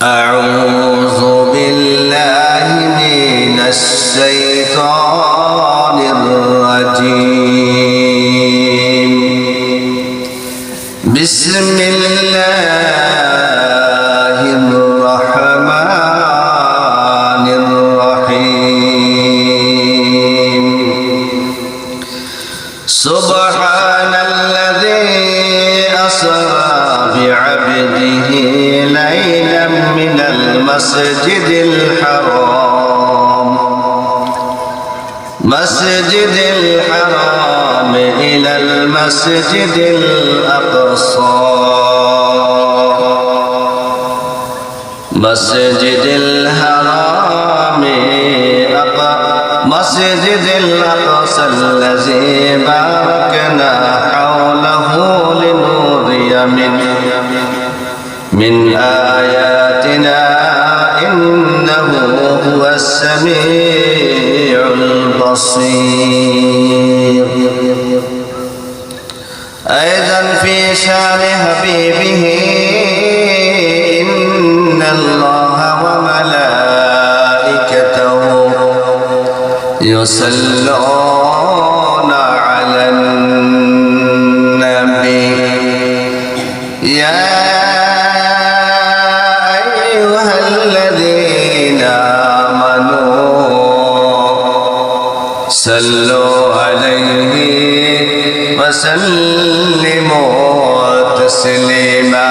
أعوذ بالله من الشيطان الرجيم بسم الله الرحمن الرحيم سبحان الذي أسرى بعبده ليلا من المسجد الحرام إلى المسجد الأقصى مسجد الأقصى الذي باركنا حوله لنري من آياتنا إنه هو السميع البصير. أيضا في شان حبيبه إن الله وملائكته يصلون على النبي يا أيها الذين آمنوا صلوا عليه وسلموا تسليما.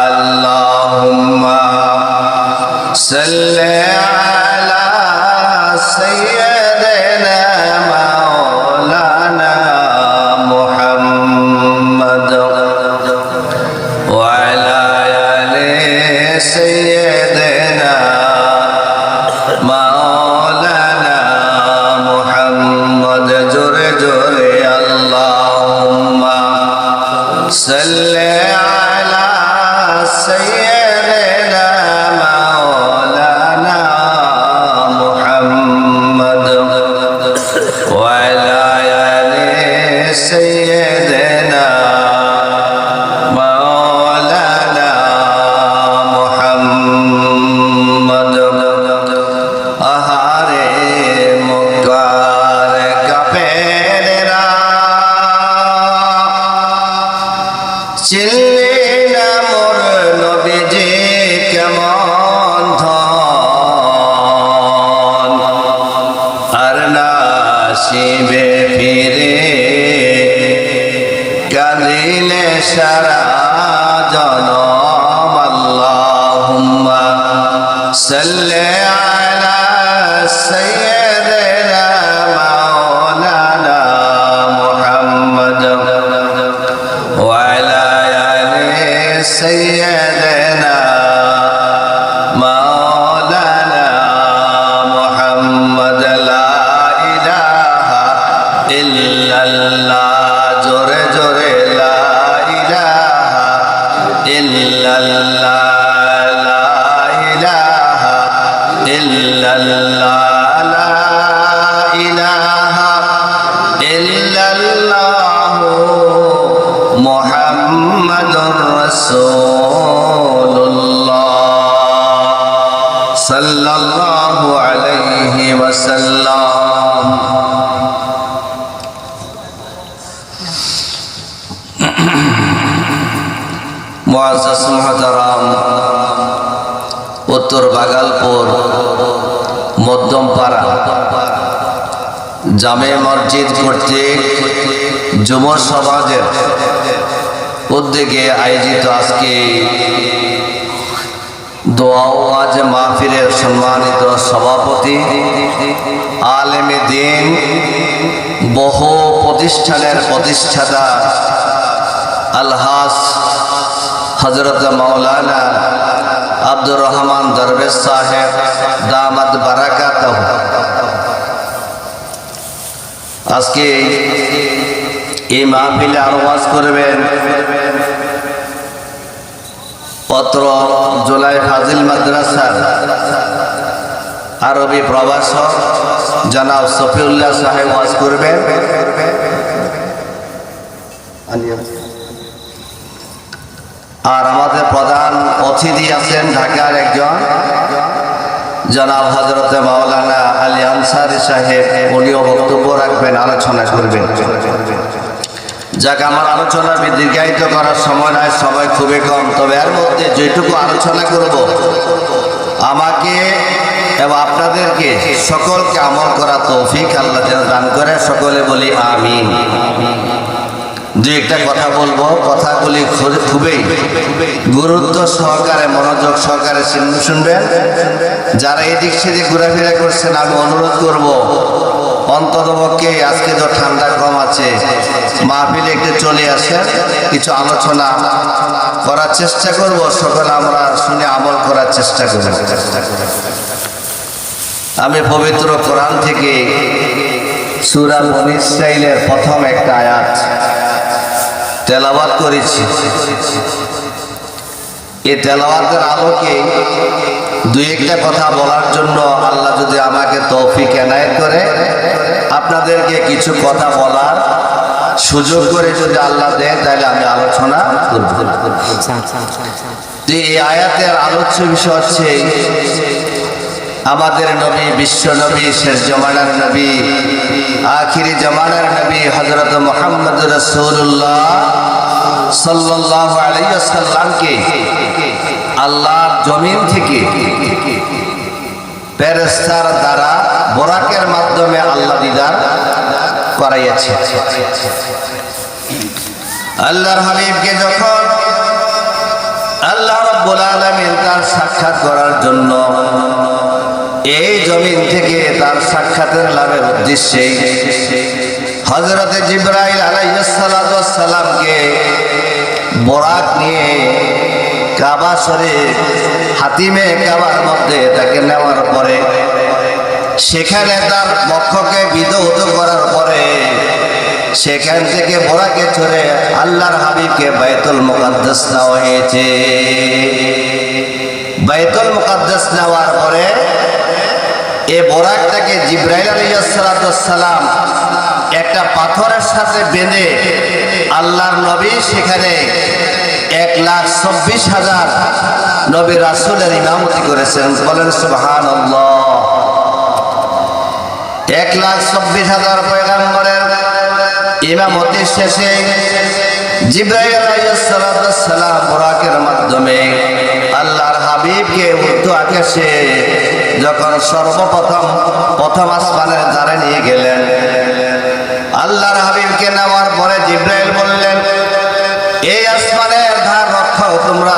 اللهم صل على سيدنا مولانا محمد وعلى آل سيدنا مولانا محمد جري اللهم صل على سيدنا مولانا محمد وعلى آل سيدنا مولانا محمد. আহারে মক্কার কাফেররা চিনলে না মোর নবীজি কেমন ধন আর না শিবে ফিরে কাঁদিলে সারা জনম. আল্লাহুম্মা সাল্লি আলা সাইয়্যিদিনা মাওলানা মুহাম্মদ ওয়া আলা আলি সাইয়্যিদিনা মাওলানা মুহাম্মদ. লা ইলাহা ইল্লাল্লাহ জোরে জোরে লা ইলাহা ইল্লাল্লাহ লা ইলাহা ইল্লাল্লাহ লা ইলাহা ইল্লাল্লাহ মুহাম্মাদুর রাসূলুল্লাহ সাল্লাল্লাহু আলাইহি ওয়াসাল্লাম. মুআজ্জাজ মুহতারাম, উত্তর বাগালপুর মধ্যমপাড়া জামে মসজিদ কর্তৃক যুব সমাজের উদ্যোগে আয়োজিত আজকে দোয়া ও ওয়াজ মাহফিলের সম্মানিত সভাপতি আলেমে দ্বীন বহু প্রতিষ্ঠানের প্রতিষ্ঠাতা আলহাজ হযরত মাওলানা আব্দুর রহমান দরবেশ সাহেব দামাত বারাকাতুহু আজকে এই মাহফিলে আরো ওয়াজ করবেন পত্র জুলাই ফাজিল মাদ্রাসার আরবি প্রভাষক জনাব সফিউল্লাহ সাহেব ওয়াজ করবেন। আর আমাদের প্রধান অতিথি আছেন ঢাকার একজন জনাব হযরতে মাওলানা আলী আনসারী সাহেব, উনিও বক্তব্য রাখবেন, আলোচনা করবেন। যাক, আমার আলোচনা দীর্ঘায়িত করার সময় নয়, সময় খুবই কম। তবে এর মধ্যে যেটুকু আলোচনা করব, আমাকে এবং আপনাদেরকে সকলকে আমল করা তৌফিক আল্লাহ যেন দান করে। সকলে বলি আমিন। দু একটা কথা বলবো, কথাগুলি খুবই গুরুত্ব সহকারে, মনোযোগ সহকারে শুনবেন। যারা এদিক সেদিক ঘোরাফেরা করছেন, আমি অনুরোধ করব অন্ততপক্ষে আজকে তো ঠান্ডা কম আছে, মাহফিলে একটু চলে আসেন, কিছু আলোচনা করার চেষ্টা করব। সকলে আমরা শুনে আমল করার চেষ্টা করব। আমি পবিত্র কোরআন থেকে সূরা বনী ইসরাঈলের প্রথম একটা আয়াত তেলাওয়াত করেছি। এই তেলাওয়াতের আলোকে দুই একটা কথা বলার জন্য আল্লাহ যদি আমাকে তৌফিক এনায়েত করে, আপনাদেরকে কিছু কথা বলার সুযোগ করে যদি আল্লাহ দেয়, তাহলে আমি আলোচনা করব। এই আয়াতের আলোচ্য বিষয় হচ্ছে আমাদের নবী, বিশ্ব নবী, শেষ জমানার নবী, আখিরি জমানার নবী হযরত মুহাম্মদ রাসূলুল্লাহ সাল্লাল্লাহু আলাইহি ওয়াসাল্লামকে আল্লাহর জমিন থেকে ফেরেশতার দ্বারা বোরাকের মাধ্যমে আল্লাহ দিদার করাইয়াছে। আল্লাহর হাবিবকে যখন আল্লাহ রাব্বুল আলামিন তার সাক্ষাৎ করার জন্য এই জমিন থেকে তার সাক্ষাতের লাভের উদ্দেশ্যে হযরতে জিবরাইল আলাইহিস সালাতু ওয়াস সালামকে বোরাক নিয়ে কাবা শরীফ হাতিমে কাবার মধ্যে তাকে নেওয়ার পরে সেখানে তার বক্ষকে বিধৌত করার পরে সেখান থেকে বোরাকে চড়ে আল্লাহর হাবিবকে বাইতুল মুকাদ্দাস নেওয়া হয়েছে। বাইতুল মুকাদ্দাস নেওয়ার পরে এই বোরাকটাকে জিবরাইল আলাইহিস সালাতু ওয়াস সালাম একটা পাথরের সাথে বেঁধে আল্লাহর নবী সেখানে 1,24,000 নবী রাসূলের ইমামতি করেছেন। বলেন সুবহানাল্লাহ। 1,24,000 পয়গম্বরের ইমামতি শেষে জিবরাইল আলাইহিস সালাতু ওয়াস সালাম বোরাকের মাধ্যমে আল্লাহর হাবিবকে উর্দু আকাশে যখন প্রথম আসমানের দ্বারে নিয়ে গেলেন, আল্লাহর হাবিবকে নেওয়ার পরে জিবরাইল বললেন, এই আসমানের ধার রক্ষাও তোমরা,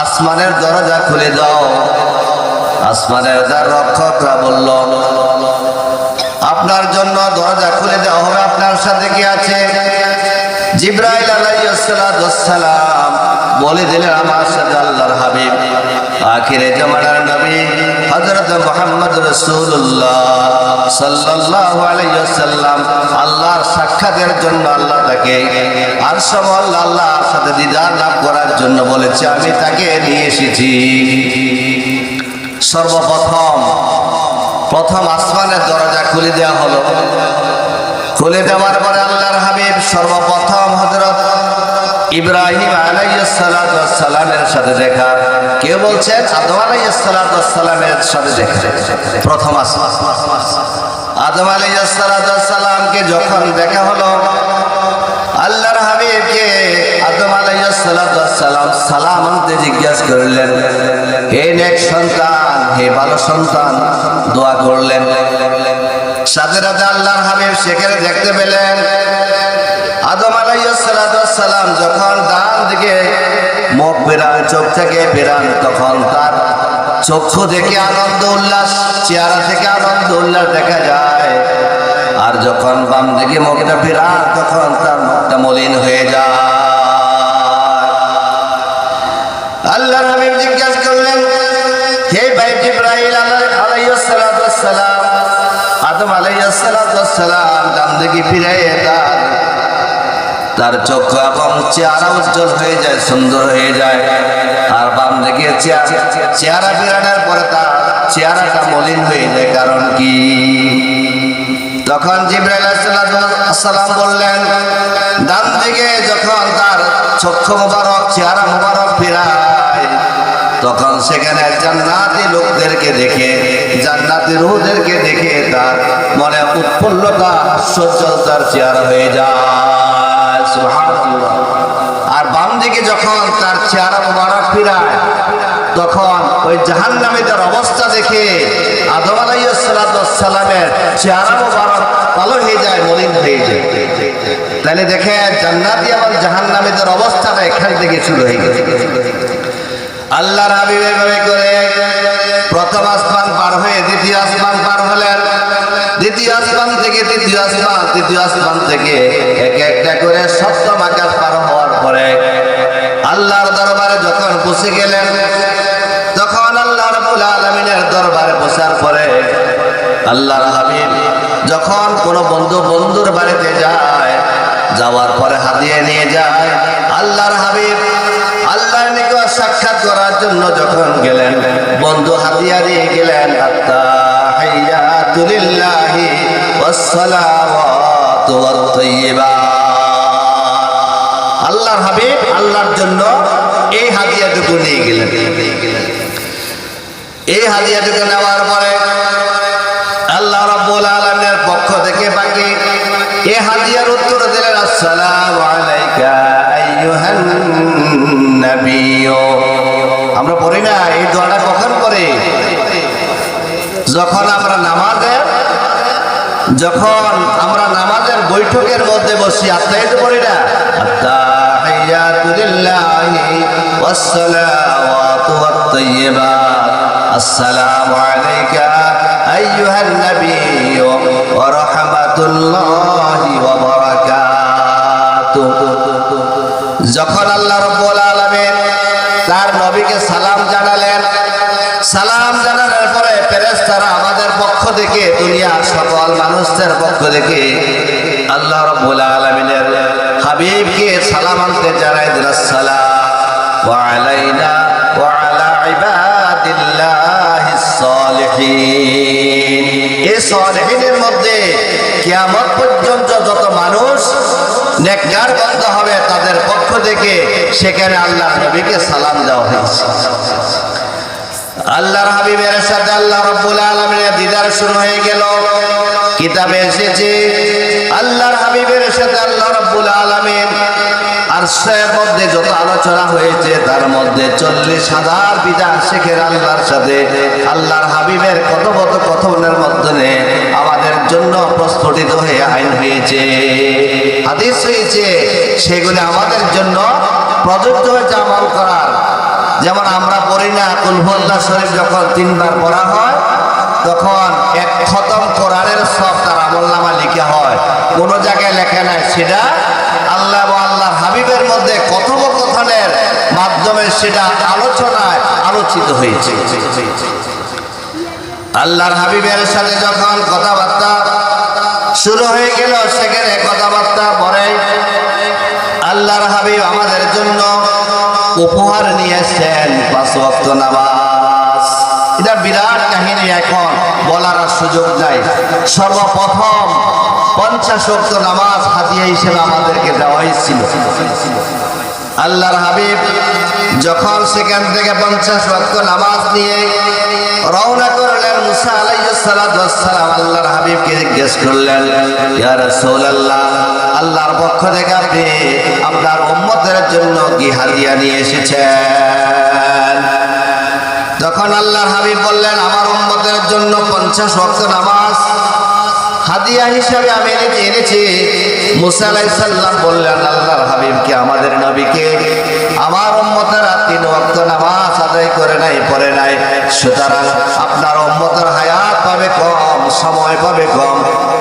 আসমানের দরজা খুলে দাও। আসমানের দ্বার রক্ষকরা বলল, আপনার জন্য দরজা খুলে দেওয়া হবে, আপনার সাথে কি আছে? জিবরাইল আলাইহিস সালাতু ওয়াস সালাম বলে দিলেন, আমার সাথে আল্লাহর হাবিব আখিরে জামানার নবী হযরত মুহাম্মদ রাসূলুল্লাহ সাল্লাল্লাহু আলাইহি ওয়াসাল্লাম আল্লাহর সাক্ষাতের জন্য আল্লাহ তাকে আরশমল আল্লাহর সাথে দিদার লাভ করার জন্য বলেছে, আমি তাকে নিয়ে এসেছি। প্রথম আসমানের দরজা খুলে দেওয়া হলো। খুলে দেওয়ার পরে আল্লাহর হাবিব সর্বপ্রথম হযরত ইব্রাহিম আলাইহিস সালাতু ওয়াস সালামের সাথে দেখা। কেউ বলছেন আদম আলাইহিস সালাতু ওয়াস সালামের সাথে দেখা। প্রথম আসমান আদম আলাইহিস সালাতু ওয়াস সালামকে যখন দেখা হলো, আল্লাহর হাবিবকে আদম আলাইহিস সালাতু ওয়াস সালাম সালাম আনতে জিজ্ঞাসা করলেন, হে নেক সন্তান, হে ভালো সন্তান, দোয়া করলেন। সাথে সাথে আল্লাহর হাবিব সেখানে দেখতে পেলেন আদম আলাইহিস সালাতু ওয়াস সালাম যখন ডান দিকে মুখ ফেরান, চোখ থেকে ফেরান, তখন তার চক্ষু থেকে আনন্দ উল্লাস, চেহারা থেকে আনন্দ উল্লাস দেখা যায়। আর যখন বাম দিকে মুখটা ফেরান, তখন তার মুখটা মলিন হয়ে যায়। আল্লাহর হাবিব জিজ্ঞাসা করলেন, হে ভাই জিবরাইল আলাইহিস সালাতু ওয়াস সালাম, আদম আলাইহিস সালাতু ওয়াস সালাম ডান দিকে ফিরে তার চক্ষু এবং চেহারা উজ্জ্বল হয়ে যায়, সুন্দর হয়ে যায়। আর বাম দিকে চেহারা ফিরানোর পরে তার চেহারাটা মলিন হয়ে যায়। কারণ কি? তখন জিবরাইল আলাইহিস সালাম বললেন, ডান দিকে যখন তার চক্ষু মোবারক চেহারা মোবারক ফিরায়, তখন সেখানে জান্নাতি লোকদেরকে দেখে, জান্নাতি রূহদেরকে দেখে তার মনে উৎফুল্লতা হাস্যোজ্জ্বলতার চেহারা হয়ে যায়। সুবহানাল্লাহ। আর বাম দিকে যখন তার চেহারা মোবারক ফিরায়, তখন ওই জাহান্নামীদের অবস্থা দেখে আদম আলাইহিস সালামের চেহারা মোবারক কালো হয়ে যায়, মলিন হয়ে যায়। তাহলে দেখে জান্নাতি এবং জাহান্নামীদের অবস্থাটা এখান থেকে শুরু হয়ে গেছে। আল্লাহর হাবিব এভাবে করে প্রথম আসমান পার হয়ে দ্বিতীয় আসমান পার হলেন, দ্বিতীয় আসমান থেকে তৃতীয় আসমান, তৃতীয় আসমান থেকে এক একটা করে সপ্তম আকাশ পার হওয়ার পরে আল্লাহর দরবারে যখন বসে গেলেন, তখন আল্লাহ রাব্বুল আলামিনের দরবারে বসার পরে আল্লাহর হাবিব যখন কোনো বন্ধুর বাড়িতে যায়, যাওয়ার পরে হাদিয়া নিয়ে যায়, আল্লাহর হাবিব আল্লাহর নিকট সাক্ষাৎ করার জন্য যখন গেলেন, বন্ধু হাদিয়া দিয়ে গেলেন, আত্তাহিয়াতু লিল্লাহি ওয়াসসালাওয়াতু ওয়াত-তাইয়্যিবাত। আল্লাহর হাবিব আল্লাহর জন্য এই হাদিয়াটুকু নিয়ে গেলেন। এই হাদিয়াটুকু নেওয়ার পরে আল্লাহ রাব্বুল আলামিনের পক্ষ থেকে বাকি এই হাদিয়ার উত্তর দিলেন, আসসালামু আলাইকা আইয়ুহান নাবিয়্যু। আমরা পড়ি না এই দোয়াটা কখন পড়ি? যখন আমরা নামাজের বৈঠকের মধ্যে বসি, আত্তাহিয়াতু পড়ি না? আত্তাহিয়াতু লিল্লাহি ওয়াসসালাওয়াতু ওয়াত-তাইয়্যিবাত। আসসালামু আলাইকা আইয়ুহান নাবিয়্যু ওয়া রাহমাতুল্লাহি ওয়া বারাকাতুহু। যখন আল্লাহ রাব্বুল আলামিন তার নবীকে সালাম জানালেন, সালাম জানানোর পরে ফেরেশতারা আমাদের পক্ষ থেকে, দুনিয়ার সকল মানুষদের পক্ষ থেকে আল্লাহ রাব্বুল আলামিনের হাবিবকে সালাম আনতে জানাই দিল, আসসালামু আলাইনা ওয়া আলা ইবাদিল্লাহিস সালিহিন। এই সালিহিনের মধ্যে কিয়ামত পর্যন্ত যত মানুষ নেককার বান্দা হবে তাদের পক্ষ থেকে সেখানে আল্লাহর নবীকে সালাম দেওয়া হয়েছে। আল্লাহর হাবিবের সাথে আল্লাহ রাব্বুল আলামিনের দিদার শুরু হয়ে গেল। কিতাবে এসেছে আল্লাহর হাবিবের সাথে আল্লাহ রাব্বুল আলামিন আরশের মধ্যে যত আলোচনা হয়েছে তার মধ্যে 40,000 বিধান শেখের আল্লাহর সাথে আল্লাহর হাবিবের কথোপকথনের মাধ্যমে আমাদের জন্য প্রস্ফুটিত হয়ে আইন হয়েছে, হাদিস হয়েছে, সেগুলি আমাদের জন্য প্রযোজ্য হয়েছে আমল করার। যেমন আমরা পড়ি না কুল হুয়াল্লাহু শরীফ যখন 3 বার পড়া হয়, তখন এক খতম কোরআনের সব তার আমলনামা লিখা হয়। কোনো জায়গায় লেখা নাই, সেটা আল্লাহ এবং আল্লাহর হাবিবের মধ্যে কথোপকথনের মাধ্যমে সেটা আলোচনায় আলোচিত হয়েছে। আল্লাহর হাবিবের সাথে যখন কথাবার্তা শুরু হয়ে গেল, সেখানে কথাবার্তা পরে আল্লাহর হাবিব আমাদের জন্য উপহার নিয়েছেন 5 ওয়াক্ত নামাজ। এটা বিরাট কাহিনী, এখন বলার সুযোগ নাই। সর্বপ্রথম 50 ওয়াক্ত নামাজ হাদিয়া হিসেবে আমাদেরকে দেওয়া হয়েছিল। আল্লাহর হাবিব যখন সেখান থেকে 50 ওয়াক্ত নামাজ নিয়ে রওনা করলেন, মুসা আলাইহিস সালাতু ওয়াস সালাম আল্লাহর হাবিবকে জিজ্ঞেস করলেন, ইয়া রাসূলুল্লাহ, আল্লাহর পক্ষ থেকে আপনি আপনার উম্মতের জন্য কি হাদিয়া নিয়ে এসেছেন? তখন আল্লাহর হাবিব বললেন, আমার উম্মতের জন্য 50 ওয়াক্ত নামাজ হাদিয়া হিসাবে আমি এনেছি। মুসা আলাইহিস সালাম বললেন আল্লাহর হাবিবকে, আমাদের নবীকে, আমার উম্মতেরা 3 ওয়াক্ত নামাজ আদায় করে নাই, পড়ে নাই, সুতরাং আপনার উম্মতের হায়াত পাবে কম, সময় পাবে কম,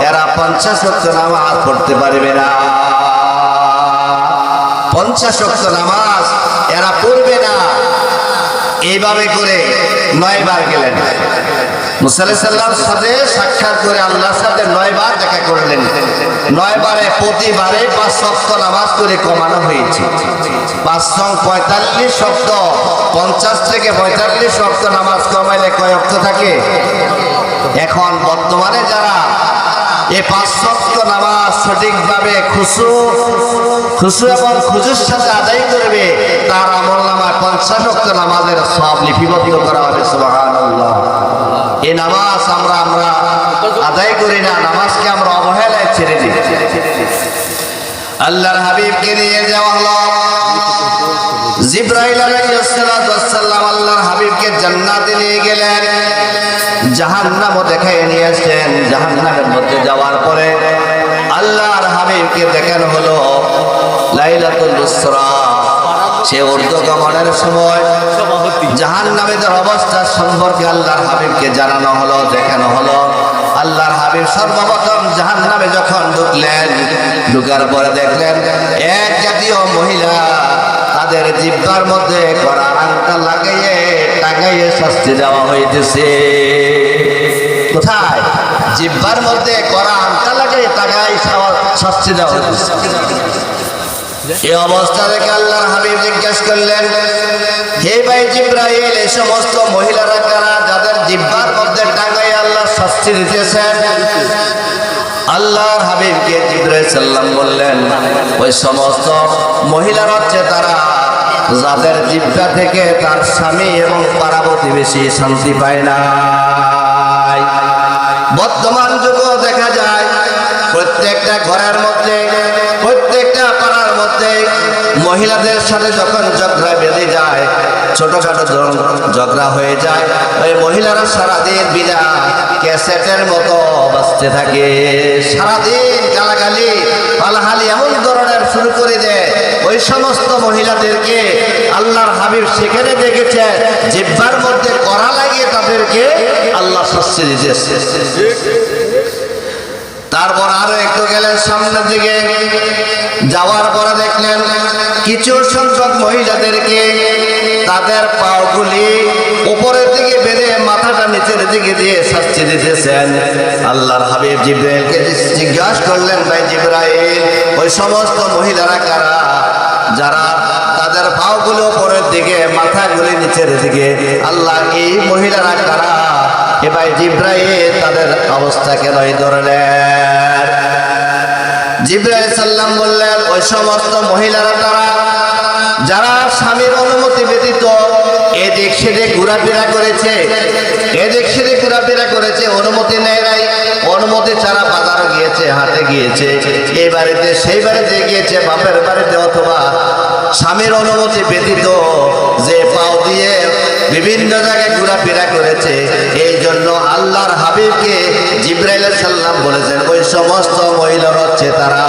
এরা 50 ওয়াক্ত নামাজ পড়তে পারবে না। 50 ওয়াক্ত নামাজ এরা পড়বে না। এইভাবে করে 9 বার গেলেন মুসা আলাইহিস সালামের সাথে সাক্ষাৎ করে আল্লাহর সাথে 9 বার দেখা করলেন। 9 বারে প্রতিবারে 5 ওয়াক্ত নামাজ করে কমানো হয়েছে। 5 সং 45 ওয়াক্ত, 50 থেকে 45 ওয়াক্ত নামাজ কমাইলে কয় ওয়াক্ত থাকে? এখন বর্তমানে যারা এই 5 ওয়াক্ত নামাজ সঠিকভাবে খুশু এবং খুজুর সাথে আদায় করবে, তার আমলনামায় 50 ওয়াক্ত নামাজের সওয়াব লিপিবদ্ধ করা হবে। সুবহানাল্লাহ। এই নামাজ আমরা আদায় করি না, নামাজকে আমরা অবহেলায় ছেড়ে দিই। আল্লাহর হাবিবকে নিয়ে যাওয়া হলো। জিবরাইল আলাইহিস সালাম আল্লাহর হাবিবকে জান্নাতে নিয়ে গেলেন, জাহান্নামও দেখায় নিয়ে আসলেন। জাহান্নামের মধ্যে যাওয়ার পরে আল্লাহর হাবিবকে দেখানো হলো লাইলাতুল ইসরা। সে ঊর্ধ্বগমনের সময় জাহান্নামের অবস্থা সম্পর্কে আল্লাহর হাবিবকে জানানো হলো, দেখানো হলো। আল্লাহর হাবিব সর্বপ্রথম জাহান্নামে যখন ঢুকলেন, ঢুকার পরে দেখলেন এক জাতীয় মহিলা তাদের জিহ্বার মধ্যে কড়া আংটা লাগাইয়ে টাঙাইয়ে শাস্তি দেওয়া হইতেছে। কোথায়? জিহ্বার মধ্যে কড়া আংটা লাগাইয়ে টাঙাই শাস্তি দেওয়া হইতেছে। এই অবস্থা দেখে আল্লাহর হাবিব জিজ্ঞেস করলেন, হে ভাই জিবরাইল, এই সমস্ত মহিলারা কারা যাদের জিহ্বার মধ্যে টাঙাইয়ে আল্লাহ শাস্তি দিতেছেন? আল্লাহর হাবিবকে জিবরাইল সাল্লাম বললেন, ওই সমস্ত মহিলারা হচ্ছে তারা যাদের জিহ্বা থেকে তার স্বামী এবং পাড়া প্রতিবেশী শান্তি পায় না। বর্তমান যুগেও দেখা যায় প্রত্যেকটা ঘরের মধ্যে, প্রত্যেকটা পাড়ার মধ্যে মহিলাদের সাথে যখন ঝগড়া বেঁধে যায়, ছোটখাটো ঝগড়া হয়ে যায়, ওই মহিলারা সারাদিন বিনা ক্যাসেটের মতো বাজতে থাকে। সারাদিন গালাগালি পালাহালি এমন ধরনের শুরু করে দেয়। ওই সমস্ত মহিলাদেরকে আল্লাহর হাবিব সেখানে দেখেছে জিহ্বার মধ্যে কড়া লাগিয়ে তাদেরকে আল্লাহ শাস্তি দিতেছে। তারপর আরো একটু গেলেন সামনের দিকে, যাওয়ার পরে দেখলেন কিছু সংখ্যক মহিলাদেরকে তাদের পাগুলি উপরের দিকে বেঁধে মাথাটা নিচের দিকে দিয়ে শাস্তি দিতেছেন। আল্লাহর হাবিব জিবরাইলকে জিজ্ঞাসা করলেন, ভাই জিবরাইল, ওই সমস্ত মহিলারা কারা যারা তাদের পাগুলো উপরের দিকে মাথাগুলি নিচের দিকে? আল্লাহ, এই মহিলারা কারা? এ ভাই জিবরাইল, তাদের অবস্থা কেন এই ধরনের? জিবরাইল সাল্লাম বললেন, ওই সমস্ত মহিলারা তারা যারা স্বামীর অনুমতি ব্যতীত এদিক সেদিক ঘোরাফেরা করেছে, এদিক সেদিক ঘোরাফেরা করেছে, অনুমতি নেয় নাই, অনুমতি ছাড়া বাজারে গিয়েছে, হাটে গিয়েছে, এই বাড়িতে সেই বাড়িতে গিয়েছে, বাপের বাড়িতে, অথবা স্বামীর অনুমতি ব্যতীত যে পাও দিয়ে বিভিন্ন জায়গায় ঘোরাফেরা করেছে। এই জন্য আল্লাহর হাবিবকে জিবরাইল সাল্লাম বলেছেন, ওই সমস্ত মহিলা হচ্ছে তারা।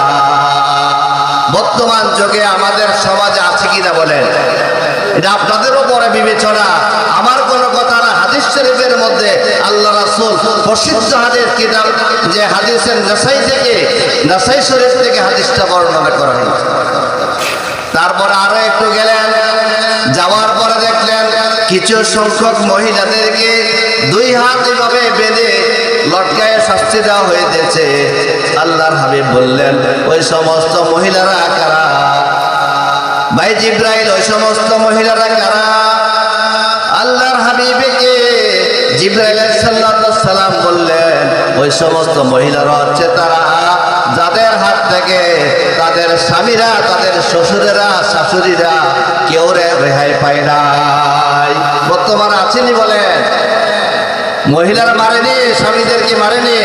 বর্তমান যুগে আমাদের সমাজে আছে কিনা বলেন? এটা আপনাদের উপরে বিবেচনা, আমার কোনো কথা না। হাদিস শরীফের মধ্যে আল্লাহ রাসূল প্রসিদ্ধ হাদিস কিতাব যে হাদিসের নাসাই শরীফ থেকে হাদিসটা বর্ণনা করা হয়েছে। তারপর আরো একটু গেলেন, যাওয়ার পরে দেখলেন কিছু সংখ্যক মহিলাদেরকে 2 হাত এভাবে বেঁধে লটকায়ে শাস্তি দেওয়া হয়েছে। আল্লাহর হাবিব বললেন, ওই সমস্ত মহিলারা কারা? ভাই জিবরাইল, ওই সমস্ত মহিলারা কারা? আল্লাহর হাবিবকে জিবরাইল সাল্লাল্লাহু আলাইহি সাল্লাম বললেন, ওই সমস্ত মহিলারা হচ্ছে তারা যাদের হাত থেকে তাদের স্বামীরা, তাদের শ্বশুরেরা, শাশুড়িরা কেউ রেহাই পায় নাই। বর্তমানে আছেনি বলেন? মহিলারা মারেনি, স্বামীদেরকে মারেনি।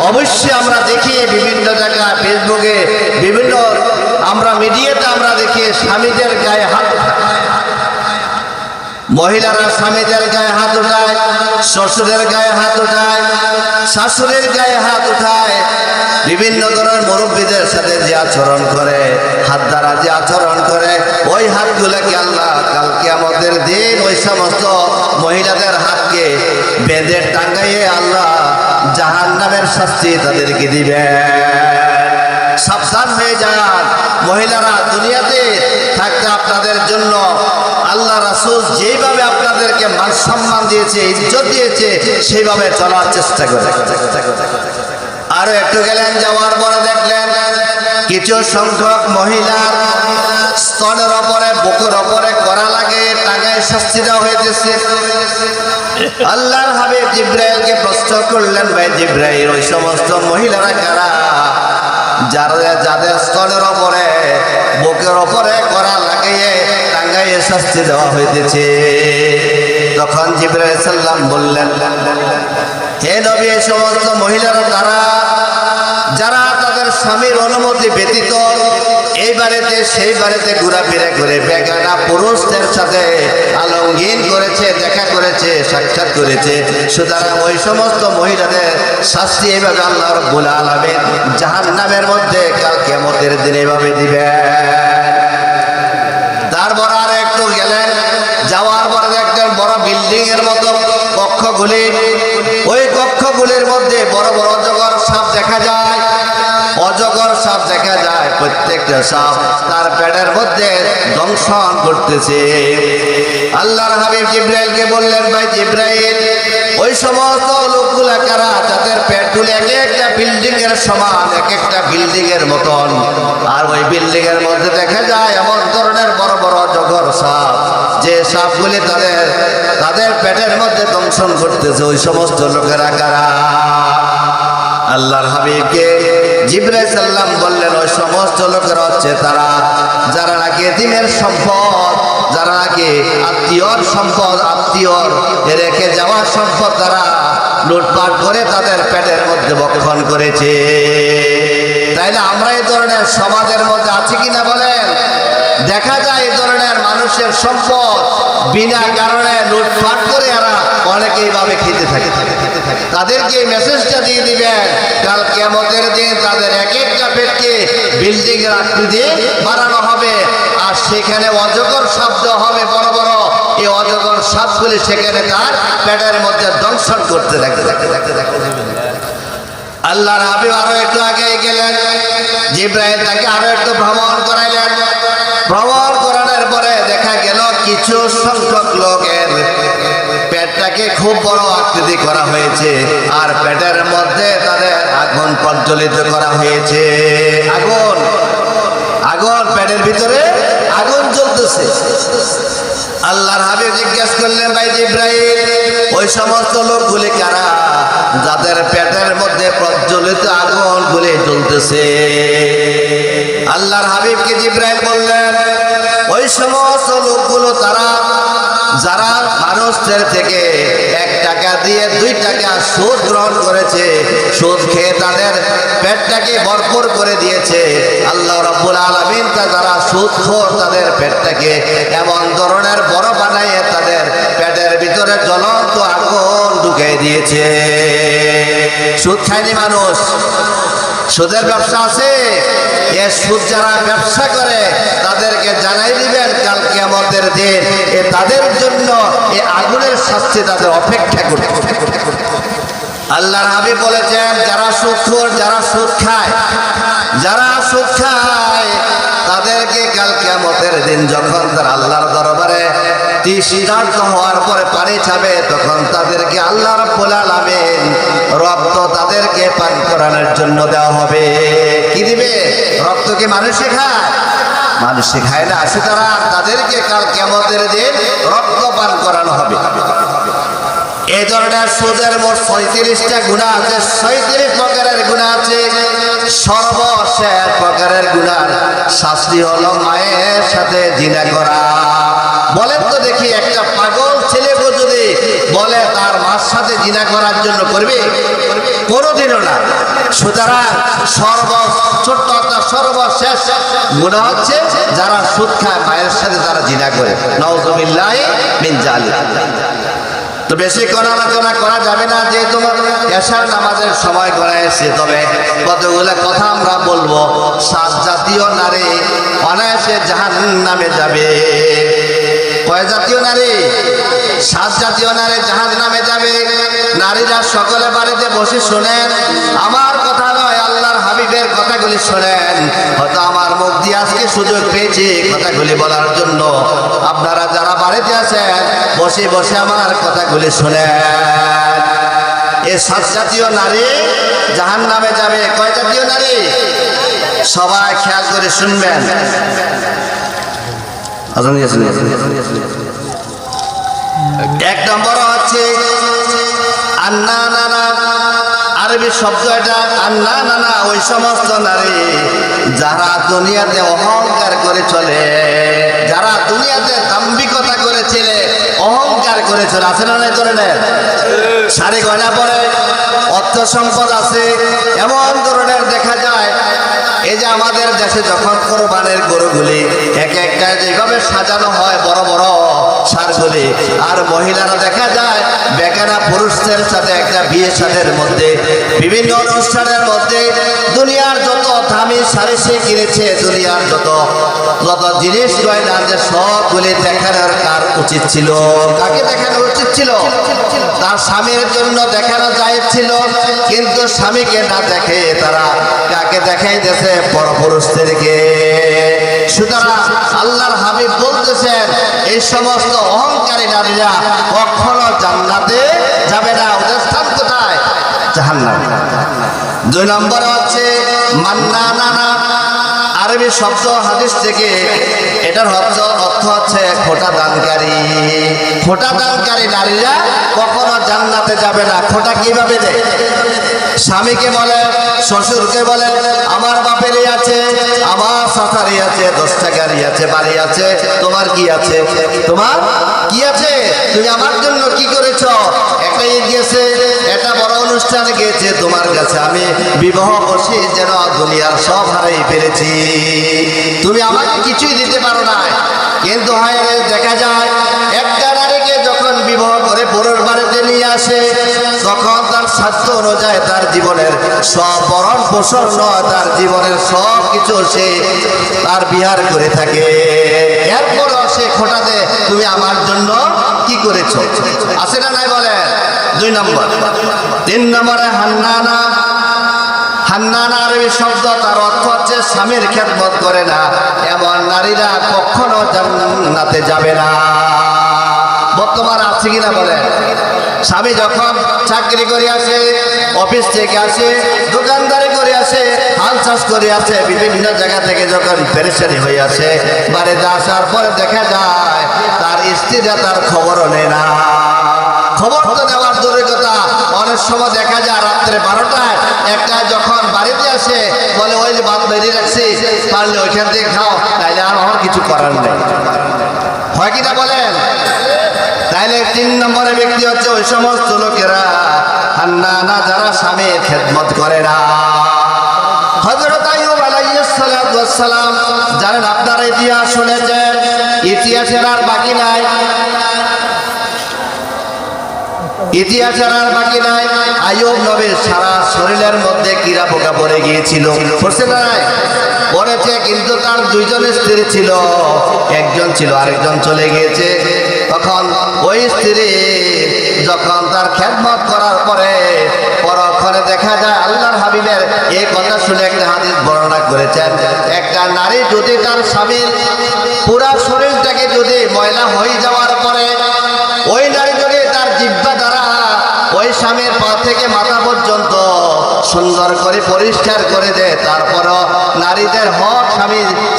অবশ্যই আমরা দেখি বিভিন্ন জায়গায়, ফেসবুকে, বিভিন্ন আমরা মিডিয়াতে আমরা দেখি স্বামীদের গায়ে হাত, মহিলারা স্বামীদের গায়ে হাত উঠায়, শ্বশুরের গায়ে হাত উঠায়, শাশুড়ির গায়ে হাত উঠায়, বিভিন্ন ধরনের মুরব্বীদের সাথে যে আচরণ করে, হাত দ্বারা যে আচরণ করে, ওই হাতগুলোকে আল্লাহ কাল কিয়ামতের দিন ওই সমস্ত মহিলাদের হাতকে বেঁধে টাঙ্গাইয়ে আল্লাহ জাহান্নামের শাস্তি তাদেরকে দিবেন। সাবধান হয়ে যান মহিলারা। দুনিয়াতে থাকতে আপনাদের জন্য আল্লাহ রাসূল যেইভাবে আপনাদেরকে মান সম্মান দিয়েছে, ইজ্জত দিয়েছে, সেইভাবে চলার চেষ্টা করে। আরো একটু গেলেন, যাওয়ার পরে দেখলেন কিছু সংখ্যক মহিলার স্তনের ওপরে বুকের ওপরে করা লাগে টাকায় শাস্তি দেওয়া হয়েছে। আল্লাহর হাবিব জিব্রাইলকে প্রশ্ন করলেন, ভাই জিব্রাইল, ওই সমস্ত মহিলারা কারা যাদের স্তনের ওপরে বুকের ওপরে করা লাগিয়ে টাঙ্গাইয়ে শাস্তি দেওয়া হইতেছে? তখন জিব্রাইল সাল্লাম বললেন, হে নবী, এই সমস্ত মহিলারা তারা যারা তাদের স্বামীর অনুমতি ব্যতীত এই বাড়িতে সেই বাড়িতে ঘোরাফেরা করে বেগানা পুরুষদের সাথে আলঙ্গিন করেছে, দেখা করেছে, সাক্ষাৎ করেছে। সুতরাং ওই সমস্ত মহিলাদের শাস্তি এইভাবে আল্লাহ রাব্বুল আলামিন জাহান্নামের মধ্যে কাল কিয়ামতের দিন এইভাবে দিবেন। তারপর আর একটু গেলেন, যাওয়ার পরে দেখলেন বড় বিল্ডিং এর মতো কক্ষগুলি। ওই কক্ষগুলির মধ্যে বড় বড় অজগর সাপ দেখা যায়, অজগর সাপ দেখা যায়। প্রত্যেকটা সাপ তার পেটের মধ্যে দংশন করতেছে। আল্লাহর হাবিব জিব্রাইলকে বললেন, ভাই জিব্রাইল, ওই সমস্ত লোকগুলা কারা যাদের পেটগুলি এক একটা বিল্ডিং এর সমান, এক একটা বিল্ডিং এর মতন, আর ওই বিল্ডিং এর মধ্যে দেখা যায় এমন ধরনের বড় বড় অজগর সাপ, যে সাপগুলি তাদের পেটের মধ্যে দংশন করতেছে। ওই সমস্ত লোকেরা কারা? আল্লাহর হাবিবকে জিবরাইল সাল্লাম বললেন, ওই সমস্ত লোকেরা হচ্ছে তারা যারা নাকি এতিমের সম্পদ, যারা নাকি আত্মীয়র সম্পদ, আত্মীয়র রেখে যাওয়ার সম্পদ তারা লুটপাট করে তাদের পেটের মধ্যে ভক্ষণ করেছে। তাইলে আমরা এই ধরনের সমাজের মধ্যে আছি কিনা বলেন? দেখা যায় এই ধরনের মানুষের সম্পদ বিনা কারণে লুটপাট করে এরা অনেকে এইভাবে খেতে থাকে। তাদেরকে এই মেসেজটা দিয়ে দিবেন, কাল কিয়ামতের দিন তাদের এক একটা পেটকে বিল্ডিং এর আকৃতি বানানো হবে, আর সেখানে অজগর শব্দ হবে বড় বড়। এই অজগর সাপগুলি সেখানে তার পেটের মধ্যে দংশন করতে থাকে। আল্লাহর হাবিব আরো একটু আগে গেলেন, জিব্রাইল তাকে আরো একটু ভ্রমণ করাইলেন। ভ্রমণ করানোর পরে দেখা গেল কিছু সংখ্যক লোকের পেটটাকে খুব বড় আকৃতি করা হয়েছে, আর পেটের মধ্যে তাদের আগুন প্রজ্বলিত করা হয়েছে। আগুন আগুন পেটের ভিতরে আগুন জ্বলতেছে। আল্লাহর হাবিব জিজ্ঞেস করলেন, ভাই জিব্রাইল, ওই সমস্ত লোকগুলি কারা যাদের পেটের মধ্যে প্রজ্বলিত আগুন গুলি জ্বলতেছে? আল্লাহর হাবিবকে জিব্রাইল বললেন, ওই সমস্ত লোকগুলো তারা যারা মানুষদের থেকে 1 টাকা দিয়ে 2 টাকা সুদ গ্রহণ করেছে, সুদ খেয়ে তাদের পেটটাকে ভরপুর করে দিয়েছে। আল্লাহ রাব্বুল আলামিন যারা সুদখোর তাদের পেটটাকে এমন ধরনের বড় বানাইয়ে তাদের পেটের ভিতরে জ্বলন্ত আগুন ঢুকিয়ে দিয়েছে। সুদ খায়নি মানুষ, সুদের ব্যবসা আছে। এ সুদ যারা ব্যবসা করে তাদেরকে জানাই দিবেন, কাল কিয়ামতের দিন তাদের জন্য এই আগুনের শাস্তি তাদের অপেক্ষা করবে। আল্লাহর হাবিব বলেছেন, যারা সুদখোর, যারা সুদ খায়, যারা সুদ খায় তাদেরকে কাল কিয়ামতের দিন যখন তারা আল্লাহর দরবারে তৃষ্ণার্ত হওয়ার পরে পানি চাবে, তখন তাদেরকে আল্লাহ রাব্বুল আলামিন রক্ত তাদেরকে পান করানোর জন্য দেওয়া হবে। কি দিবে? রক্ত কি মানুষে খায়? মানুষে খায় না। সুতরাং তাদেরকে কাল কিয়ামতের দিন রক্ত পান করানো হবে। এই ধরনের সুদের মোট 37টা গুনাহ আছে, 37 প্রকারের গুনাহ আছে। সর্বশেষ প্রকারের গুনার শাস্তি হলো মায়ের সাথে জিনা করা। বলেন তো দেখি, একটা পাগল ছেলেকে যদি বলে তার মার সাথে জিনা করার জন্য করবে? কোনোদিনও না। সুতরাং সর্বশেষ গুনাহ হচ্ছে যারা সুদ খায়, মায়ের সাথে তারা জিনা করে। নাউযুবিল্লাহি মিন যালিক। তো বেশি আলোচনা করা যাবে না, যেহেতু এশার নামাজের সময় করা এসে। তবে কতগুলো কথা আমরা বলবো। 7 জাতীয় নারী অনায়াসে জাহান্নামে যাবে। কয় জাতীয় নারী? 7 জাতীয় নারী জাহান্নামে যাবে। নারীরা সকলে বাড়িতে বসে শোনেন, আমার কথা নয়, আল্লাহর হাবিবের কথাগুলি শোনেন। হয়তো আমার মুখ দিয়ে আজকে সুযোগ পেয়েছি কথাগুলি বলার জন্য। আপনারা যারা বাড়িতে আছেন বসে বসে আমার কথাগুলি শোনেন। এই 7 জাতীয় নারী জাহান্নামে যাবে। কয় জাতীয় নারী? সবাই খেয়াল করে শুনবেন। এক নম্বর হচ্ছে আন্নানানা, আরবি শব্দ এটা। আন্নানানা ওই সমস্ত নারী যারা দুনিয়াতে অহংকার করে চলে, যারা দুনিয়াতে দাম্ভিকতা করে চলে, অহংকার করে চলে। আছে না এই ধরনের? শাড়ি গয়না পরে, অর্থ সম্পদ আছে, এমন ধরনের দেখা যায়। এই যে আমাদের দেশে যখন কোরবানের গরুগুলি এক একটা যেভাবে সাজানো হয়, বড় বড় সারগুলি, আর মহিলারা দেখা যায় বেকারা পুরুষদের সাথে একটা বিয়ে শাদীর মধ্যে, বিভিন্ন অনুষ্ঠানের মধ্যে দুনিয়ার যত দামি শাড়ি সে কিনেছে, দুনিয়ার যত জিনিস গয়না যে সবগুলি দেখানোর কার উচিত ছিল? কাকে দেখানো উচিত ছিল? তার স্বামীর জন্য দেখানো যায় ছিল, কিন্তু স্বামীকে না দেখে তারা কাকে দেখাইতেছে? পরপুরুষদেরকে। সুতরাং আল্লাহর হাবিব বলতেছেন এই সমস্ত অহংকারী নারীরা কখনো জান্নাতে যাবে না। ওদের স্থান কোথায়? জাহান্নামে। 2 নম্বর হচ্ছে মান্নানানা, আরবি শব্দ হাদিস থেকে, এটার অর্থ হচ্ছে খোটা দানকারী। খোটা দানকারী নারীরা কখনো জান্নাতে যাবে না। খোটা কিভাবে দেয়? স্বামীকে বলে, শ্বশুরকে বলে, আমার বাপেরই আছে, আমার চাচারই আছে, 10 টাকারই আছে, বাড়ি আছে, তোমার কি আছে? তোমার কি আছে? তুমি আমার জন্য কি করেছ? একটা ঈদ গেছে, একটা বড় অনুষ্ঠানে গেছে, তোমার কাছে আমি বিবাহ বসে যেন দুনিয়ার সব হারাই ফেলেছি, তুমি আমাকে কিছুই দিতে পারো না। কিন্তু হয় দেখা যায় একটা নারীকে যখন বিবাহ করে পরের বাড়িতে নিয়ে আসে, তখন তার সাধ্য অনুযায়ী তার জীবনের সব ভরণ পোষণ নয়, তার জীবনের সব কিছু সে তার বিহার করে থাকে। এরপরও সে খোটাতে তুমি আমার জন্য কি করেছ? আছে না নাই বলেন? 2 নম্বর। 3 নম্বরে হান্নানা। হান্নানা আরবি শব্দ, তার অর্থ হচ্ছে স্বামীর খেদমত করে না। এমন নারীরা কখনো জান্নাতে যাবে না। বর্তমান আছে কিনা বলেন? স্বামী যখন চাকরি করে আসে, অফিস থেকে আসে, দোকানদারি করে আসে, হাল চাষ করে আসে, বিভিন্ন জায়গা থেকে যখন পেরেশানি হয়ে আসে, বাড়িতে আসার পরে দেখা যায় তার স্ত্রীরা তার খবরও নেয় না। খবর তো নেওয়ার দূরের কথা, অনেক সময় দেখা যায় রাত্রে 12টায় 1টায় যখন বাড়িতে আসে, বলে ওই যে ভাত বেরিয়ে রাখছি, পারলে ওইখান থেকে খাও, তাইলে আর আমার কিছু করার নেই। হয় কিনা বলেন? তাইলে 3 নম্বরের ব্যক্তি হচ্ছে ওই সমস্ত লোকেরা হান্নানা, যারা স্বামীর খেদমত করে না। হযরত আইয়ুব আলাইহিস সালাম, জানেন আপনারা ইতিহাস শুনেছেন, ইতিহাসের আর বাকি নাই, ইতিহাসের আর বাকি নাই। আইয়ুব নবীর সারা শরীরের মধ্যে কীড়া পোকা পড়ে গিয়েছিল, পড়ছে না? পড়েছে, কিন্তু তার 2 জন স্ত্রী ছিল, একজন ছিল, আরেকজন চলে গিয়েছে। তখন ওই স্ত্রী যখন তার খেদমত করার পরে পরক্ষণে দেখা যায় আল্লাহর হাবিবের এই কথা শুনে একটা হাদিস বর্ণনা করেছেন, একটা নারী যদি তার স্বামীর পুরা শরীরটাকে যদি ময়লা হয়ে যাওয়ার পরে ওই নারী যদি তার জিহ্বা দ্বারা ওই স্বামীর পা থেকে মাথা পর্যন্ত সুন্দর করে পরিষ্কার করে দেয়, তারপরও নারীদের হক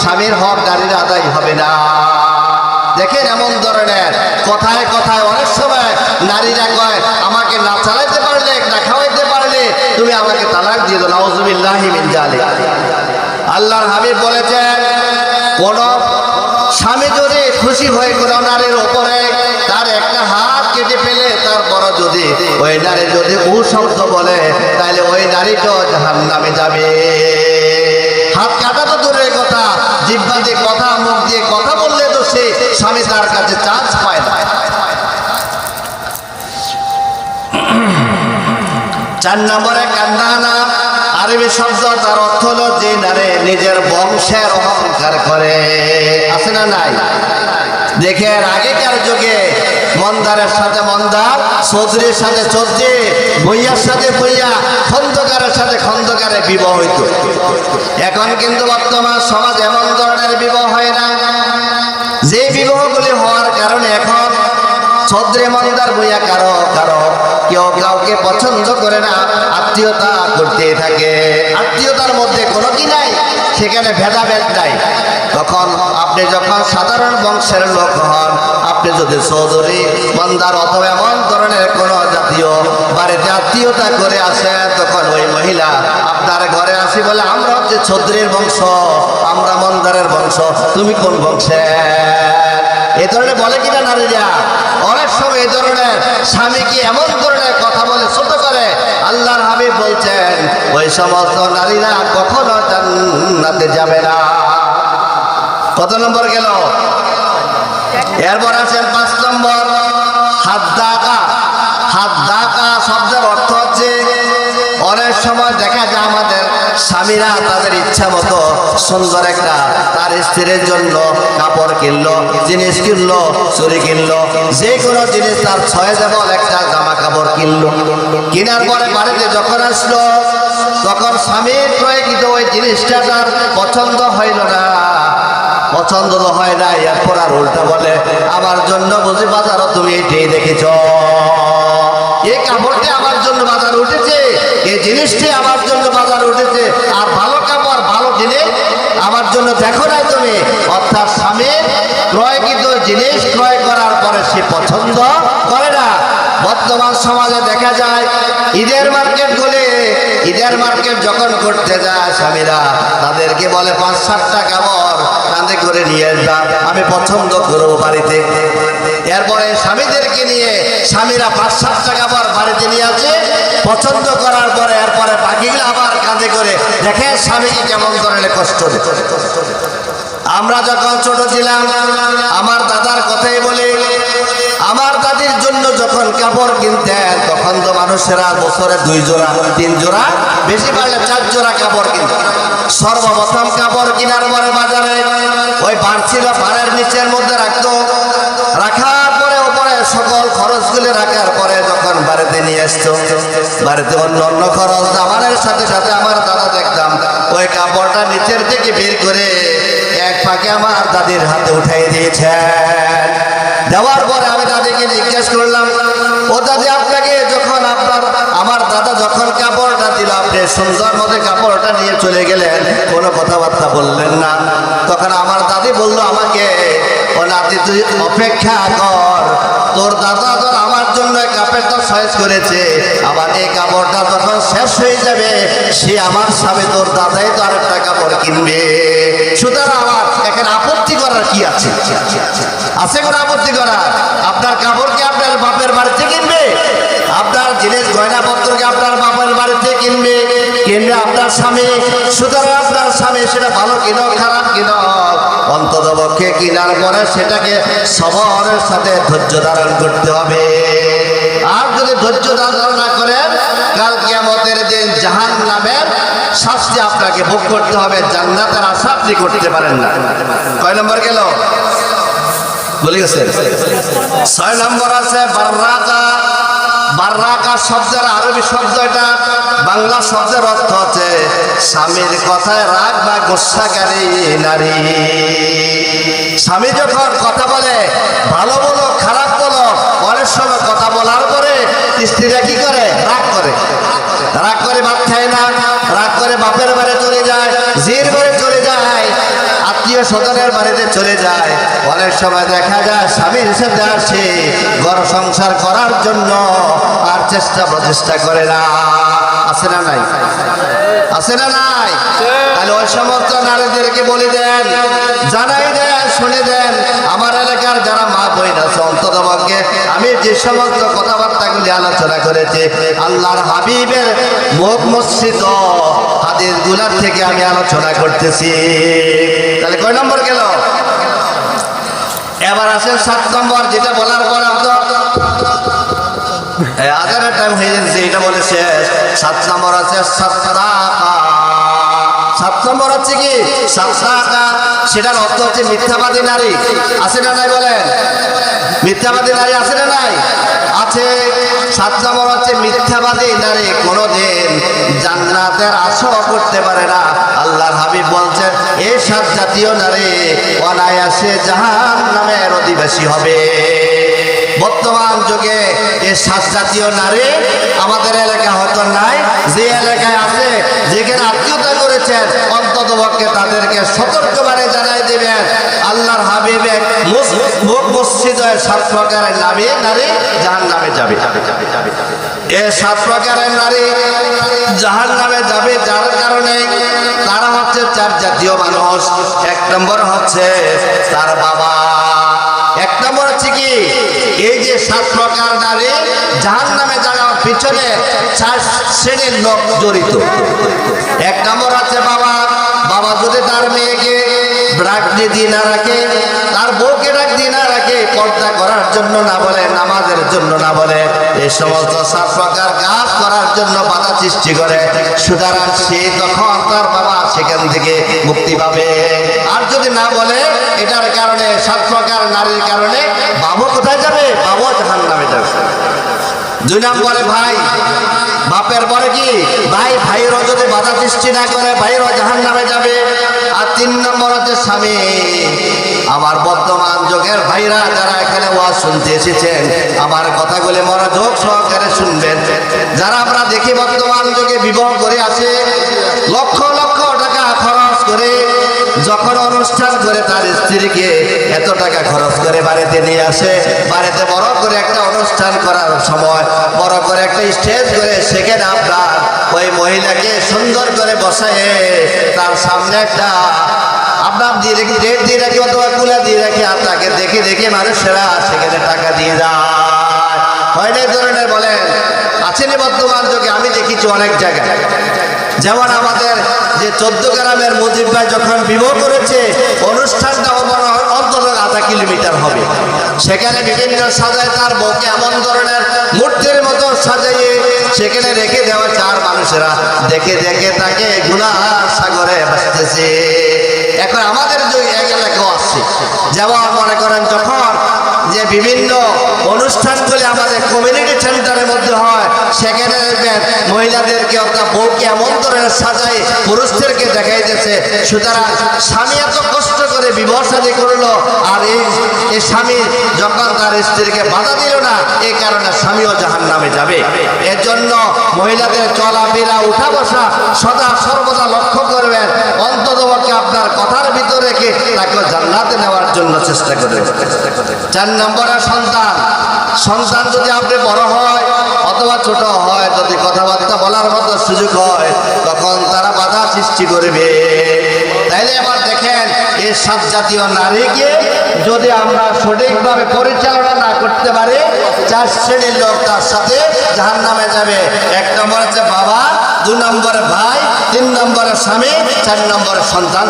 স্বামীর হক নারীর আদায় হবে না। দেখেন এমন ধরনের কথায় কথায় অনেক সময় নারীরা কয়, আমাকে না চালাইতে পারলে, না খাওয়াইতে পারলে তুমি আমাকে তালাক দিয়ে দাও। নাউযুবিল্লাহি মিন যালিক। আল্লাহর হাবিব বলেছেন, কোন স্বামী যদি খুশি হয়ে কোনো নারীর উপরে তার একটা হাত কেটে ফেলে, তারপর যদি ওই নারী যদি শব্দ বলে, তাহলে ওই নারীটাও জাহান্নামে যাবে। হাত কাটা তো দূরের কথা, জিহ্বা দিয়ে কথা, মুখ দিয়ে কথা বললে তো সে স্বামী তার কাছে চান্স পায় না। 4 নম্বরে কান্নানা, আরবি শব্দ, তার অর্থ হলো যে নারী নিজের বংশের অহংকার করে। আছে না নাই? দেখেন আগেকার যুগে মন্দারের সাথে মন্দার, চৌধুরীর সাথে চৌধুরী, ভূঁইয়ার সাথে ভূঁইয়া, খন্দকারের সাথে খন্দকারের বিবাহ হইত। এখন কিন্তু বর্তমান সমাজ এমন ধরনের বিবাহ হয় না। যে বিবাহগুলি হওয়ার কারণে এখন চৌধুরী মন্দার ভূঁইয়া কারো কারো কেউ কাউকে পছন্দ করে না, আত্মীয়তা করতে থাকে। আত্মীয়তার মধ্যে কোনো কি নাই, সেখানে ভেদাভেদ নাই। তখন আপনি যখন সাধারণ বংশের লোক হন, আপনি যদি চৌধুরী বন্দার অথবা এমন ধরনের কোনো জাতীয় বাড়িতে আত্মীয়তা করে আসেন, তখন ওই মহিলা আপনার ঘরে আসি বলে আমরা হচ্ছে চৌধুরীর বংশ, আমরা মন্দারের বংশ, তুমি কোন বংশে? এই ধরনের বলে কিনা নারীরা? অনেক সময় এই ধরনের স্বামীকে এমন ধরনের কথা বলে ছোট করে। আল্লাহর হাবিব বলছেন ওই সমস্ত নারীরা কখনো জান্নাতে যাবে না। কত নম্বর গেল? এরপর আছেন 5 নম্বর, হাদ্দাকা। হাদ্দাকা শব্দের অর্থ হচ্ছে অনেক সময় দেখা যায় আমাদের স্বামীরা তাদের ইচ্ছা মতো সুন্দর একটা তার স্ত্রীর জন্য কাপড় কিনলো, জিনিস কিনলো, চুরি কিনলো, যে কোনো জিনিস তার ছয়েজেবল একটা জামা কাপড় কিনলো। কেনার পরে বাড়িতে যখন আসলো, তখন স্বামীর প্রয়োগিত ওই জিনিসটা তার পছন্দ হইল না, পছন্দ তো হয় না। এরপর আর উল্টা বলে আমার জন্য বুঝি বাজারও তুমি এটাই দেখেছ, এই কাপড়টি আমার জন্য বাজার উঠেছে, এই জিনিসটি আমার জন্য বাজার উঠেছে, আর ভালো কাপড় ভালো জিনিস আমার জন্য দেখো নাই তুমি। অর্থাৎ স্বামীর ক্রয়কৃত জিনিস ক্রয় করার পরে সে পছন্দ করে না। বর্তমান সমাজে দেখা যায় ঈদের মার্কেট বলে, ঈদের মার্কেট যখন করতে যায় স্বামীরা তাদেরকে বলে 5-7টা কাপড় কাঁধে করে নিয়ে যান, আমি পছন্দ করবো বাড়িতে। এরপরে স্বামীদেরকে নিয়ে স্বামীরা 5-7টা কাপড় বাড়িতে নিয়ে আসে, পছন্দ করার পরে এরপরে বাকিগুলো আবার কাঁধে করে দেখে স্বামীকে কেমন ধরনের কষ্ট দেয়। আমরা যখন ছোট ছিলাম, আমার দাদার কথাই বলে, আমার দাদির জন্য যখন কাপড় কিনতেন তখন তো মানুষেরা বছরে 2 জোড়া 3 জোড়া, বেশি পারলে 4 জোড়া কাপড় কিনতেন। সর্বপ্রথম কাপড় কেনার পরে বাজারে ওই বার ছিল, বারের নিচের মধ্যে রাখতো, রাখার পরে ওপরে সকল খরচগুলি রাখার পরে যখন বাড়িতে নিয়ে আসতো, বাড়িতে অন্য অন্য খরচ জামানের সাথে সাথে আমার দাদা দেখতাম ওই কাপড়টা নিচের থেকে বের করে এক ফাঁকে আমার দাদির হাতে উঠাই দিয়েছেন। দেওয়ার পরে আমি দাদিকে জিজ্ঞেস করলাম, ও দাদি আপনাকে যখন আমার দাদা যখন কাপড়টা দিল, আপনি সুন্দর মতো কাপড়টা নিয়ে চলে গেলেন, কোনো কথাবার্তা বললেন না। তখন আমার দাদি বলল আমাকে, ও নাতি তুই অপেক্ষা কর, তোর দাদা তোর আমার জন্য কাপড়টা চয়েস করেছে, আবার এই কাপড়টা যখন শেষ হয়ে যাবে সে আমার স্বামী তোর দাদাই তো আরেকটা কাপড় কিনবে। সুতরাং আমার এখানে আপত্তি করার কি আছে? আছে কোনো আপত্তি করার? আপনার কাপড়কে আপনার বাপের বাড়িতে কিনবে, আপনার জিনিস গয়নাপত্রকে আপনার বাপের বাড়িতে কিনবে আপনার স্বামী। সুতরাং আপনার স্বামী সেটা ভালো কিনো খারাপ কিনো, অন্ততপক্ষে কেনার পরে সেটাকে সবরের সাথে ধৈর্য ধারণ করতে হবে। আর যদি ধৈর্য ধারণ না করেন, কাল কিয়ামতের দিন জাহান্নামের শাস্তি আপনাকে ভোগ করতে হবে, জান্নাতের আশা আপনি করতে পারেন না। কয় নম্বর গেল? বলে গেছে 6 নম্বর আছে বাররাকা। বাররাকা শব্দের আরবি শব্দ, এটা বাংলা শব্দের অর্থ হচ্ছে স্বামীর কথায় রাগ বা গোস্বাকারী নারী। স্বামী যখন কথা বলে, ভালো বলো খারাপ বলো, অনেক সময় কথা বলার পরে স্ত্রীরা কি করে? রাগ করে। রাগ করে ভাত খায় না, রাগ করে বাপের বাড়ি চলে যায়, জির বাড়ি চলে যায়, আত্মীয় স্বজনের বাড়িতে চলে যায়। অনেক সময় দেখা যায় স্বামীর সাথে আসে, ঘর সংসার করার জন্য আর চেষ্টা প্রচেষ্টা করে না। আছে না নাই? আছে না নাই? তাহলে ওই সমস্ত নারীদেরকে বলে দেন, জানাই দেন, শুনে দেন, আমার এলাকার যারা মা বোন আছে, অন্ততপক্ষে আমি যে সমস্ত কথাবার্তাগুলি আলোচনা করেছি আল্লাহর হাবিবের মুখ মসজিদ হাদিস গুলার থেকে আমি আলোচনা করতেছি। তাহলে কয় নম্বর গেল? এবার আসেন 7 নম্বর, যেটা বলার পর আজানের টাইম হয়ে যাচ্ছে, এটা বলে শেষ। 7 নম্বর আছে সাদকা। 7 নম্বর হচ্ছে কি? সাদকা, সেটার অর্থ হচ্ছে মিথ্যাবাদী নারী। আছে না নাই বলেন? মিথ্যাবাদী নারী আছে না নাই? আছে। 7 নম্বর হচ্ছে মিথ্যাবাদী নারী কোনোদিন জান্নাতের আশা করতে পারে না। আল্লাহর হাবিব বলছেন এই 7 জাতীয় নারী অনায়াসে জাহান্নামের অধিবাসী হবে। বর্তমান যুগে এই 7 জাতীয় নারী আমাদের এলাকা হয়তো নাই, যে এলাকায় আছে, যেখানে আত্মীয়তা করেছেন, অন্তত পক্ষে তাদেরকে সতর্কবাণী জানাই দিবেন। আল্লাহর হাবিবে মসজিদে 7 প্রকারের নারী জাহান্নামে যাবে। এই 7 প্রকারের নারী জাহান্নামে যাবে, যার কারণে তারা হচ্ছে 4 জাতীয় মানুষ। 1 নম্বর হচ্ছে তার বাবা। 1 নম্বর হচ্ছে কি, এই যে 7 প্রকার নারী জাহান্নামে যাওয়ার পিছনে 4 শ্রেণীর লোক জড়িত। 1 নম্বর হচ্ছে বাবা। বাবা যদি তার মেয়েকে ডাক দিয়ে না রাখে, তার বউকে ডাক দিয়ে না রাখে, পর্দা করার জন্য না বলে, নামাজের জন্য না বলে, এই সমস্ত 7 প্রকার কাজ করার জন্য বাধা সৃষ্টি করে, সুতরাং সে তখন তার বাবা সেখান থেকে মুক্তি পাবে। আর যদি না বলে, এটার কারণে 7 প্রকার নারীর কারণে বাবা কোথায় যাবে? বাবা জাহান্নামে যাবে। 2 নম্বরে ভাই। বাপের পরে কি ভাই, ভাইয়েরও যদি বাধা সৃষ্টি না করে, ভাইয়েরও জাহান্নামে যাবে। আর 3 নম্বর হচ্ছে স্বামী। আমার বর্তমান যুগের ভাইরা যারা এখানে ওয়াজ শুনতে এসেছেন, আমার কথাগুলি মনোযোগ সহকারে শুনবেন। যারা আমরা দেখি বর্তমান যুগে বিবাহ করে আসে, লক্ষ লক্ষ টাকা খরচ করে, যখন অনুষ্ঠান করে তার স্ত্রীকে এত টাকা খরচ করে বাড়িতে নিয়ে আসে, বাড়িতে বড় করে একটা অনুষ্ঠান করার সময় বড় করে একটা স্টেজ করে, সেখানে আপনার ওই মহিলাকে সুন্দর করে বসায় তার সামনে একটা আপনার দিয়ে রেখে, ডেট দিয়ে রাখি অথবা কুলা দিয়ে রাখি, আর তাকে দেখে দেখে মানুষেরা সেখানে টাকা দিয়ে যায়। হয় না? এই ধরনের বলেন আছেন বর্তমান যুগে, আমি দেখেছি অনেক জায়গায়। যেমন আমাদের যে 14 গ্রামের মুজিব ভাই যখন বিবাহ করেছে, অনুষ্ঠানটা অন্তত 0.5 কিলোমিটার হবে। সেখানে বিভিন্ন সাজায় তার বউকে এমন ধরনের মূর্তির মতো সাজাইয়ে সেখানে রেখে দেওয়া, 4 মানুষেরা দেখে দেখে তাকে গুনার সাগরে ভাসতেছে। এখন আমাদের যে এলাকাও আসছে, যেমন মনে করেন যখন যে বিভিন্ন অনুষ্ঠানগুলি আমাদের কমিউনিটি সেন্টারের মধ্যে হয়, সেখানে দেখবেন মহিলাদেরকে অর্থাৎ বউকে এমন ধরনের সাজাই পুরুষদেরকে দেখাই দিয়েছে। সুতরাং স্বামী এত কষ্ট করে বিবাহ শাদী করলো, আর এই স্বামী যখন তার স্ত্রীকে বাধা দিল না, এই কারণে স্বামীও জাহান্নামে যাবে। এর জন্য মহিলাদের চলাফেরা, উঠা বসা সদা সর্বদা লক্ষ্য করবেন। অন্ততপক্ষে আপনার কথার ভিতরে রেখে তাকে জান্নাতে নেওয়ার জন্য চেষ্টা করবেন। 4 নম্বরে সন্তান। সন্তান যদি আপনি বড় হয় অথবা ছোট হয়, যদি কথাবার্তা বলার মতো সুযোগ হয়, তখন তারা বাধা সৃষ্টি করবে। তাইলে এবার দেখেন, এই 7 জাতীয় নারীকে যদি আমরা সঠিকভাবে পরিচালনা না করতে পারি, 4 শ্রেণীর লোক তার সাথে জাহান্নামে যাবে। 1 নম্বর হচ্ছে বাবা, 2 নম্বরে ভাই, 3 নম্বরে স্বামী, 4 নম্বরে সন্তান।